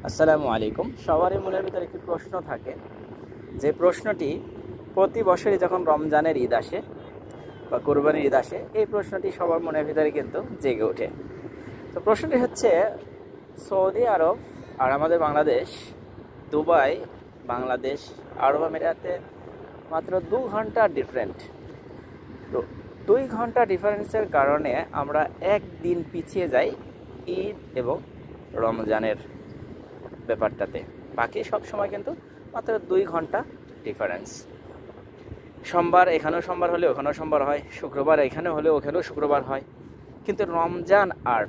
আসসালামু আলাইকুম। সবারই মনের ভিতরে একটি প্রশ্ন থাকে, যে প্রশ্নটি প্রতি বছরই যখন রমজানের ঈদ আসে বা কোরবানির ঈদ আসে, এই প্রশ্নটি সবার মনের ভিতরে কিন্তু জেগে ওঠে। তো প্রশ্নটি হচ্ছে, সৌদি আরব আর আমাদের বাংলাদেশ, দুবাই, বাংলাদেশ, আরব আমিরাতে মাত্র 2 ঘন্টা ডিফারেন্ট। তো 2 ঘন্টা ডিফারেন্সের কারণে আমরা একদিন পিছিয়ে যাই ঈদ এবং রমজানের ব্যাপারটাতে। বাকি সব সময় কিন্তু মাত্র 2 ঘন্টা ডিফারেন্স। সোমবার এখানেও সোমবার হলে ওখানেও সোমবার হয়, শুক্রবার এখানে হলে ওখানেও শুক্রবার হয়। কিন্তু রমজান আর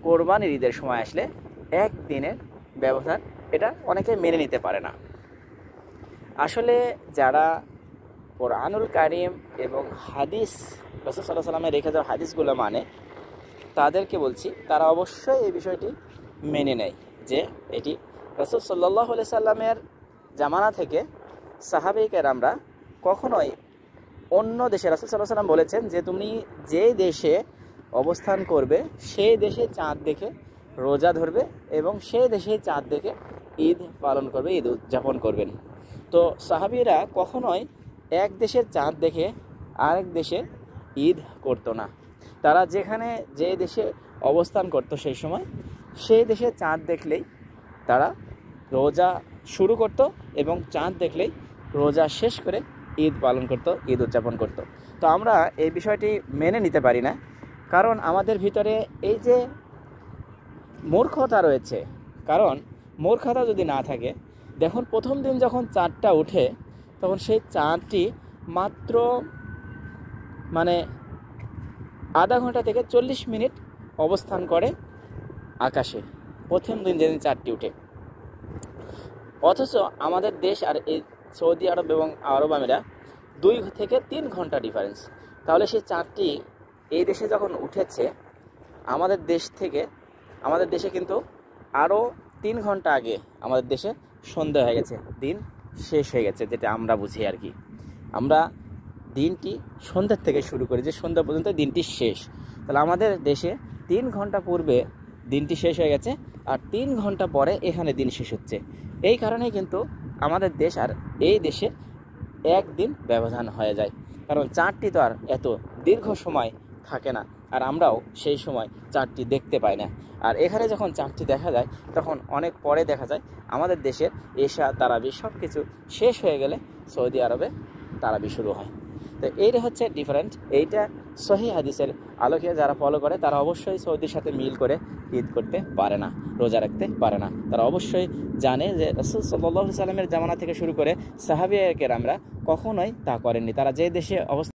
কোরবানির ঈদের সময় আসলে একদিনের ব্যবধান, এটা অনেকে মেনে নিতে পারে না। আসলে যারা কোরআনুল কারীম এবং হাদিস, রাসূল সাল্লাল্লাহু আলাইহি ওয়াসাল্লামের রেখে যাওয়া হাদিসগুলো মানে, তাদেরকে বলছি তারা অবশ্যই এই বিষয়টি মেনে নেয় যে এটি রাসূল সাল্লাল্লাহু আলাইহি সাল্লামের জামানা থেকে সাহাবায়ে কেরামরা কখনোই অন্য দেশে, রাসূল সাল্লাল্লাহু আলাইহি সাল্লাম বলেছেন যে তুমি যে দেশে অবস্থান করবে সেই দেশে চাঁদ দেখে রোজা ধরবে এবং সেই দেশে চাঁদ দেখে ঈদ পালন করবে, ঈদ উদযাপন করবেন। তো সাহাবীরা কখনোই এক দেশের চাঁদ দেখে আরেক দেশে ঈদ করতো না। তারা যেখানে যে দেশে অবস্থান করত সেই সময় সেই দেশে চাঁদ দেখলেই তারা রোজা শুরু করত এবং চাঁদ দেখলেই রোজা শেষ করে ঈদ পালন করত, ঈদ উদযাপন করত। তো আমরা এই বিষয়টি মেনে নিতে পারি না, কারণ আমাদের ভিতরে এই যে মূর্খতা রয়েছে। কারণ মূর্খতা যদি না থাকে, দেখুন প্রথম দিন যখন চাঁদটা ওঠে তখন সেই চাঁদটি মাত্র আধা ঘন্টা থেকে 40 মিনিট অবস্থান করে আকাশে, প্রথম দিন যেদিন চাঁদটি উঠে। অথচ আমাদের দেশ আর এই সৌদি আরব এবং আরব আমিরা 2 থেকে 3 ঘন্টা ডিফারেন্স। তাহলে সেই চাঁদটি এই দেশে যখন উঠেছে, আমাদের দেশে কিন্তু আরও 3 ঘন্টা আগে আমাদের দেশে সন্ধ্যা হয়ে গেছে, দিন শেষ হয়ে গেছে, যেটা আমরা বুঝি আর কি। আমরা দিনটি সন্ধ্যার থেকে শুরু করি, যে সন্ধ্যা পর্যন্ত দিনটি শেষ। তাহলে আমাদের দেশে 3 ঘন্টা পূর্বে দিনটি শেষ হয়ে গেছে, আর 3 ঘন্টা পরে এখানে দিন শেষ হচ্ছে। এই কারণেই কিন্তু আমাদের দেশ আর এই দেশে একদিন ব্যবধান হয়ে যায়, কারণ চাঁদটি তো আর এত দীর্ঘ সময় থাকে না, আর আমরাও সেই সময় চাঁদটি দেখতে পাই না। আর এখানে যখন চাঁদটি দেখা যায় তখন অনেক পরে দেখা যায়। আমাদের দেশের এশা তারাবি সব কিছু শেষ হয়ে গেলে সৌদি আরবে তারাবি শুরু হয়। তো এইটা হচ্ছে ডিফারেন্ট। এইটা সহিহ হাদিসের আলোকে যারা ফলো করে তারা অবশ্যই সৌদির সাথে মিল করে ঈদ করতে পারে না, রোজা রাখতে পারে না। তারা অবশ্যই জানে যে রাসূল সাল্লাল্লাহু আলাইহি সাল্লামের জামানা থেকে শুরু করে সাহাবায়ে কেরামরা কখনোই তা করেননি। তারা যে দেশে অবস্থান